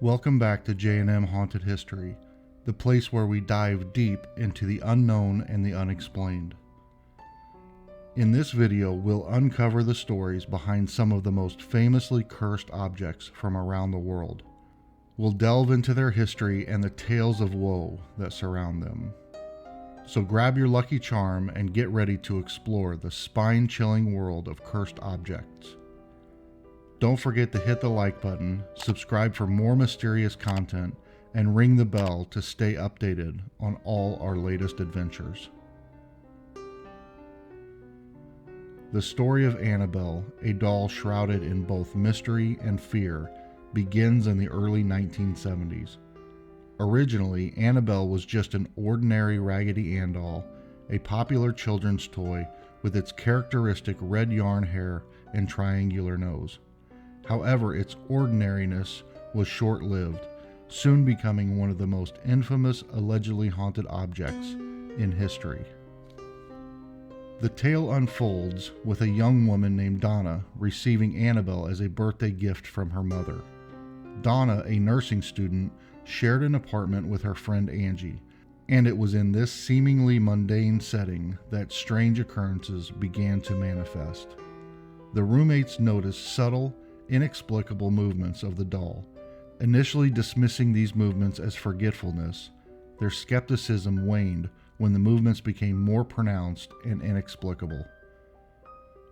Welcome back to J&M Haunted History, the place where we dive deep into the unknown and the unexplained. In this video, we'll uncover the stories behind some of the most famously cursed objects from around the world. We'll delve into their history and the tales of woe that surround them. So grab your lucky charm and get ready to explore the spine-chilling world of cursed objects. Don't forget to hit the like button, subscribe for more mysterious content, and ring the bell to stay updated on all our latest adventures. The story of Annabelle, a doll shrouded in both mystery and fear, begins in the early 1970s. Originally, Annabelle was just an ordinary Raggedy Ann doll, a popular children's toy with its characteristic red yarn hair and triangular nose. However, its ordinariness was short-lived, soon becoming one of the most infamous allegedly haunted objects in history. The tale unfolds with a young woman named Donna receiving Annabelle as a birthday gift from her mother. Donna, a nursing student, shared an apartment with her friend Angie, and it was in this seemingly mundane setting that strange occurrences began to manifest. The roommates noticed subtle, inexplicable movements of the doll. Initially dismissing these movements as forgetfulness, their skepticism waned when the movements became more pronounced and inexplicable.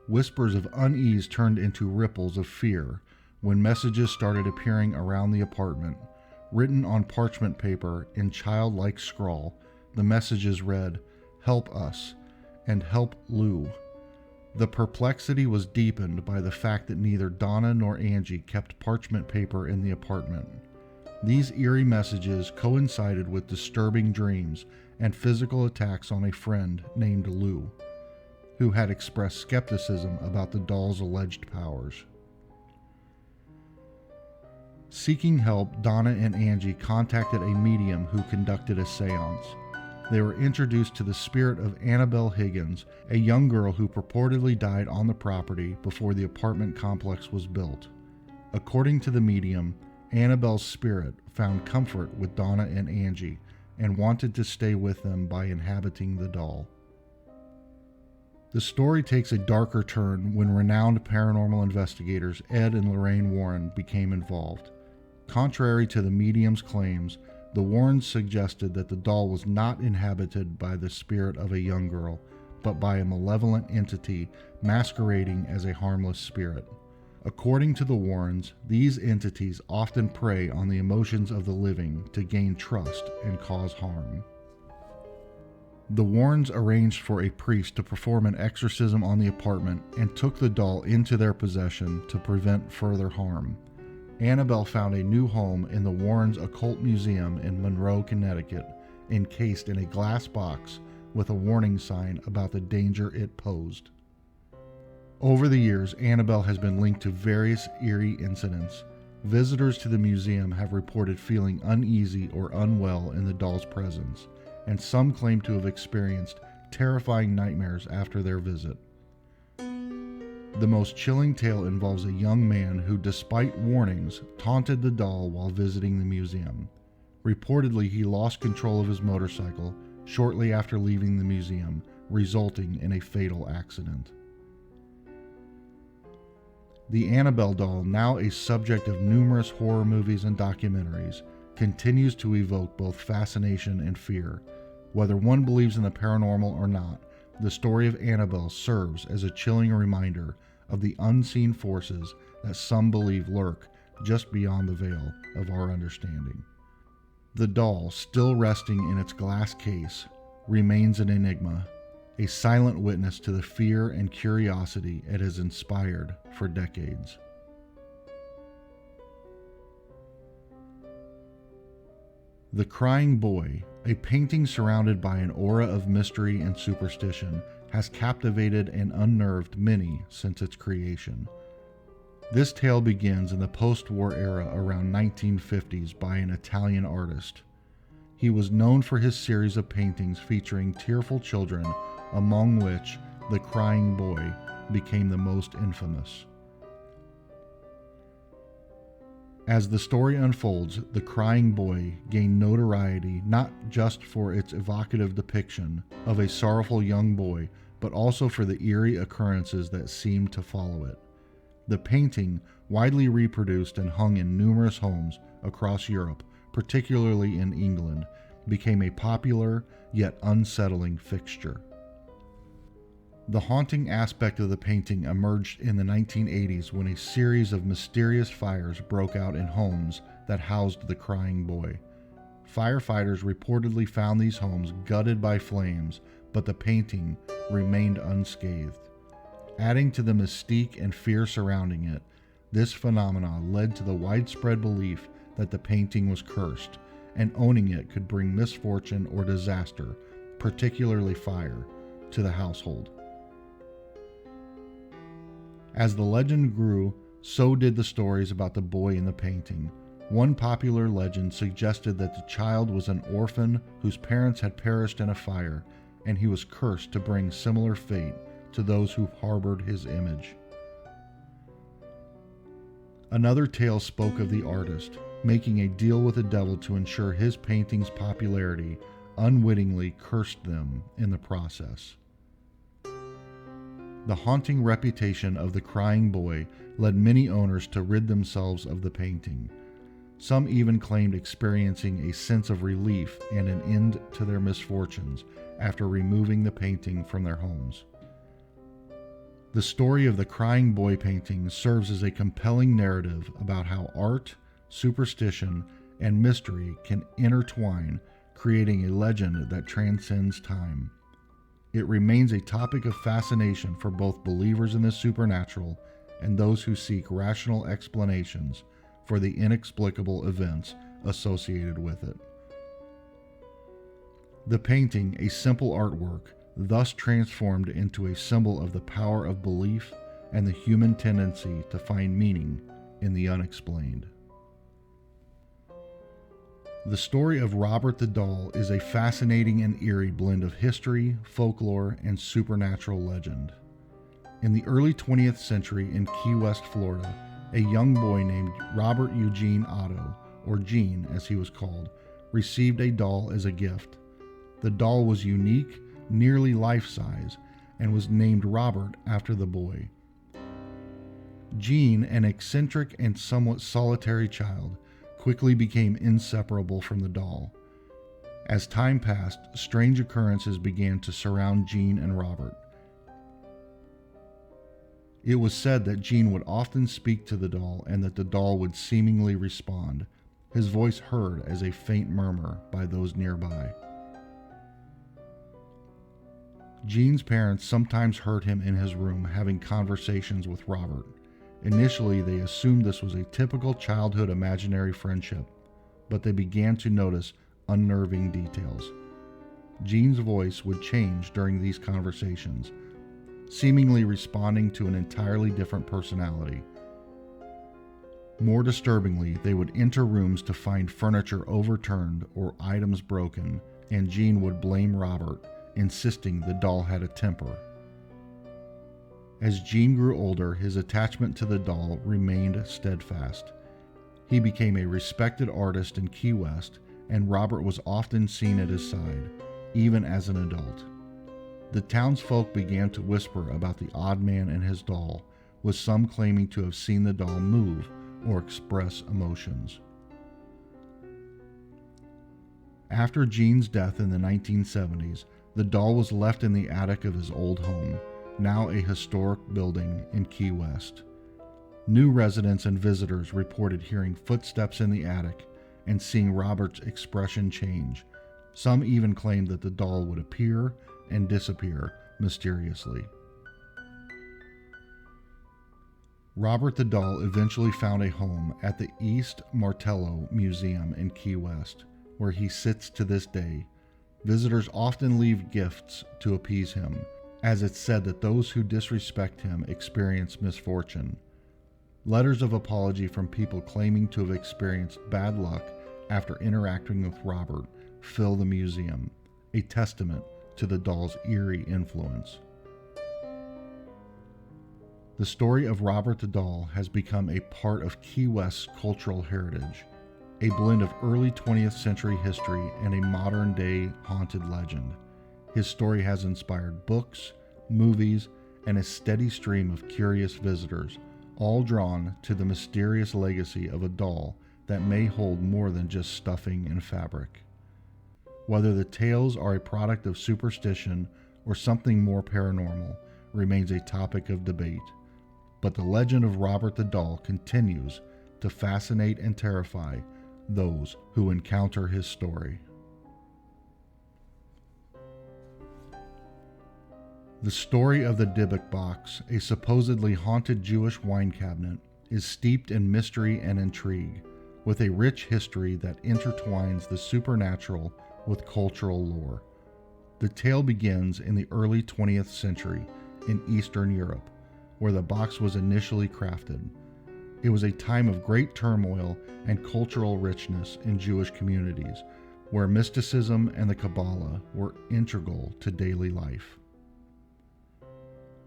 Whispers of unease turned into ripples of fear when messages started appearing around the apartment. Written on parchment paper in childlike scrawl, the messages read, "Help us," and "Help Lou." The perplexity was deepened by the fact that neither Donna nor Angie kept parchment paper in the apartment. These eerie messages coincided with disturbing dreams and physical attacks on a friend named Lou, who had expressed skepticism about the doll's alleged powers. Seeking help, Donna and Angie contacted a medium who conducted a seance. They were introduced to the spirit of Annabelle Higgins, a young girl who purportedly died on the property before the apartment complex was built. According to the medium, Annabelle's spirit found comfort with Donna and Angie and wanted to stay with them by inhabiting the doll. The story takes a darker turn when renowned paranormal investigators Ed and Lorraine Warren became involved. Contrary to the medium's claims, the Warrens suggested that the doll was not inhabited by the spirit of a young girl, but by a malevolent entity masquerading as a harmless spirit. According to the Warrens, these entities often prey on the emotions of the living to gain trust and cause harm. The Warrens arranged for a priest to perform an exorcism on the apartment and took the doll into their possession to prevent further harm. Annabelle found a new home in the Warrens Occult Museum in Monroe, Connecticut, encased in a glass box with a warning sign about the danger it posed. Over the years, Annabelle has been linked to various eerie incidents. Visitors to the museum have reported feeling uneasy or unwell in the doll's presence, and some claim to have experienced terrifying nightmares after their visit. The most chilling tale involves a young man who, despite warnings, taunted the doll while visiting the museum. Reportedly, he lost control of his motorcycle shortly after leaving the museum, resulting in a fatal accident. The Annabelle doll, now a subject of numerous horror movies and documentaries, continues to evoke both fascination and fear. Whether one believes in the paranormal or not, the story of Annabelle serves as a chilling reminder of the unseen forces that some believe lurk just beyond the veil of our understanding. The doll, still resting in its glass case, remains an enigma, a silent witness to the fear and curiosity it has inspired for decades. The Crying Boy, a painting surrounded by an aura of mystery and superstition, has captivated and unnerved many since its creation. This tale begins in the post-war era around 1950s by an Italian artist. He was known for his series of paintings featuring tearful children, among which The Crying Boy became the most infamous. As the story unfolds, the crying boy gained notoriety not just for its evocative depiction of a sorrowful young boy, but also for the eerie occurrences that seemed to follow it. The painting, widely reproduced and hung in numerous homes across Europe, particularly in England, became a popular yet unsettling fixture. The haunting aspect of the painting emerged in the 1980s when a series of mysterious fires broke out in homes that housed the crying boy. Firefighters reportedly found these homes gutted by flames, but the painting remained unscathed. Adding to the mystique and fear surrounding it, this phenomenon led to the widespread belief that the painting was cursed, and owning it could bring misfortune or disaster, particularly fire, to the household. As the legend grew, so did the stories about the boy in the painting. One popular legend suggested that the child was an orphan whose parents had perished in a fire, and he was cursed to bring similar fate to those who harbored his image. Another tale spoke of the artist making a deal with the devil to ensure his painting's popularity unwittingly cursed them in the process. The haunting reputation of the crying boy led many owners to rid themselves of the painting. Some even claimed experiencing a sense of relief and an end to their misfortunes after removing the painting from their homes. The story of the crying boy painting serves as a compelling narrative about how art, superstition, and mystery can intertwine, creating a legend that transcends time. It remains a topic of fascination for both believers in the supernatural and those who seek rational explanations for the inexplicable events associated with it. The painting, a simple artwork, thus transformed into a symbol of the power of belief and the human tendency to find meaning in the unexplained. The story of Robert the Doll is a fascinating and eerie blend of history, folklore, and supernatural legend. In the early 20th century in Key West, Florida, a young boy named Robert Eugene Otto, or Gene as he was called, received a doll as a gift. The doll was unique, nearly life-size, and was named Robert after the boy. Gene, an eccentric and somewhat solitary child, quickly became inseparable from the doll. As time passed, strange occurrences began to surround Gene and Robert. It was said that Gene would often speak to the doll and that the doll would seemingly respond, his voice heard as a faint murmur by those nearby. Gene's parents sometimes heard him in his room having conversations with Robert. Initially, they assumed this was a typical childhood imaginary friendship, but they began to notice unnerving details. Gene's voice would change during these conversations, seemingly responding to an entirely different personality. More disturbingly, they would enter rooms to find furniture overturned or items broken, and Gene would blame Robert, insisting the doll had a temper. As Gene grew older, his attachment to the doll remained steadfast. He became a respected artist in Key West, and Robert was often seen at his side, even as an adult. The townsfolk began to whisper about the odd man and his doll, with some claiming to have seen the doll move or express emotions. After Gene's death in the 1970s, the doll was left in the attic of his old home, now a historic building in Key West. New residents and visitors reported hearing footsteps in the attic and seeing Robert's expression change. Some even claimed that the doll would appear and disappear mysteriously. Robert the Doll eventually found a home at the East Martello Museum in Key West, where he sits to this day. Visitors often leave gifts to appease him, as it's said that those who disrespect him experience misfortune. Letters of apology from people claiming to have experienced bad luck after interacting with Robert fill the museum, a testament to the doll's eerie influence. The story of Robert the Doll has become a part of Key West's cultural heritage, a blend of early 20th century history and a modern-day haunted legend. His story has inspired books, movies, and a steady stream of curious visitors, all drawn to the mysterious legacy of a doll that may hold more than just stuffing and fabric. Whether the tales are a product of superstition or something more paranormal remains a topic of debate, but the legend of Robert the Doll continues to fascinate and terrify those who encounter his story. The story of the Dybbuk Box, a supposedly haunted Jewish wine cabinet, is steeped in mystery and intrigue, with a rich history that intertwines the supernatural with cultural lore. The tale begins in the early 20th century in Eastern Europe, where the box was initially crafted. It was a time of great turmoil and cultural richness in Jewish communities, where mysticism and the Kabbalah were integral to daily life.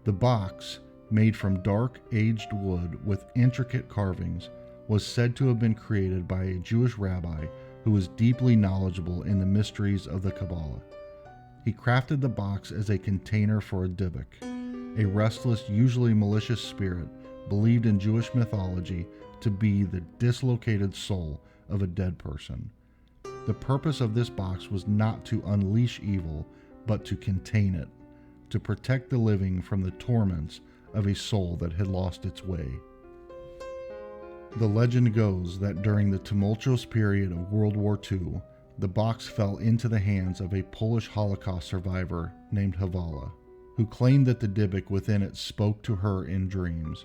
The box, made from dark, aged wood with intricate carvings, was said to have been created by a Jewish rabbi who was deeply knowledgeable in the mysteries of the Kabbalah. He crafted the box as a container for a Dybbuk, a restless, usually malicious spirit believed in Jewish mythology to be the dislocated soul of a dead person. The purpose of this box was not to unleash evil, but to contain it, to protect the living from the torments of a soul that had lost its way. The legend goes that during the tumultuous period of World War II, the box fell into the hands of a Polish Holocaust survivor named Havala, who claimed that the Dybbuk within it spoke to her in dreams.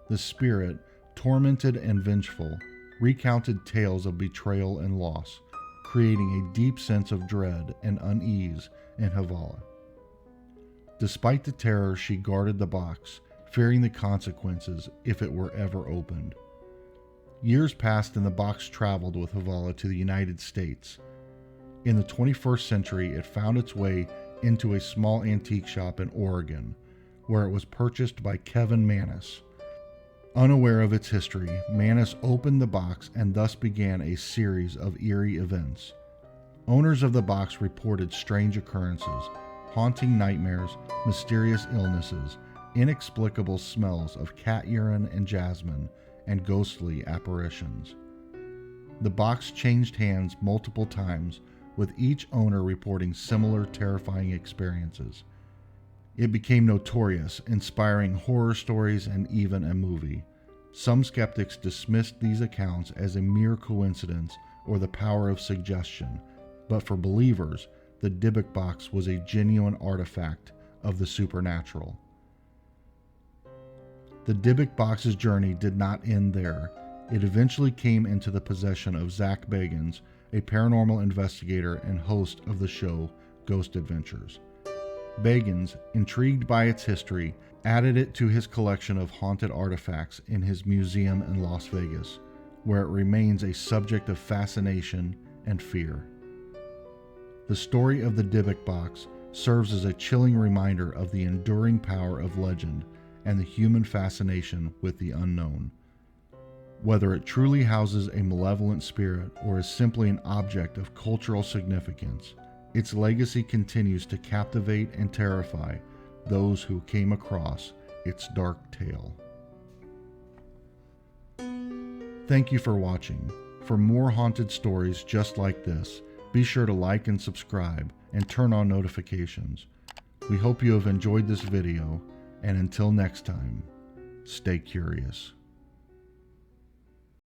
The spirit, tormented and vengeful, recounted tales of betrayal and loss, creating a deep sense of dread and unease in Havala. Despite the terror, she guarded the box, fearing the consequences if it were ever opened. Years passed and the box traveled with Havala to the United States. In the 21st century, it found its way into a small antique shop in Oregon, where it was purchased by Kevin Mannis. Unaware of its history, Mannis opened the box and thus began a series of eerie events. Owners of the box reported strange occurrences, haunting nightmares, mysterious illnesses, inexplicable smells of cat urine and jasmine, and ghostly apparitions. The box changed hands multiple times, with each owner reporting similar terrifying experiences. It became notorious, inspiring horror stories and even a movie. Some skeptics dismissed these accounts as a mere coincidence or the power of suggestion, but for believers, the Dybbuk Box was a genuine artifact of the supernatural. The Dybbuk Box's journey did not end there. It eventually came into the possession of Zach Bagans, a paranormal investigator and host of the show Ghost Adventures. Bagans, intrigued by its history, added it to his collection of haunted artifacts in his museum in Las Vegas, where it remains a subject of fascination and fear. The story of the Dybbuk Box serves as a chilling reminder of the enduring power of legend and the human fascination with the unknown. Whether it truly houses a malevolent spirit or is simply an object of cultural significance, its legacy continues to captivate and terrify those who came across its dark tale. Thank you for watching. For more haunted stories just like this, be sure to like and subscribe and turn on notifications. We hope you have enjoyed this video, and until next time, stay curious.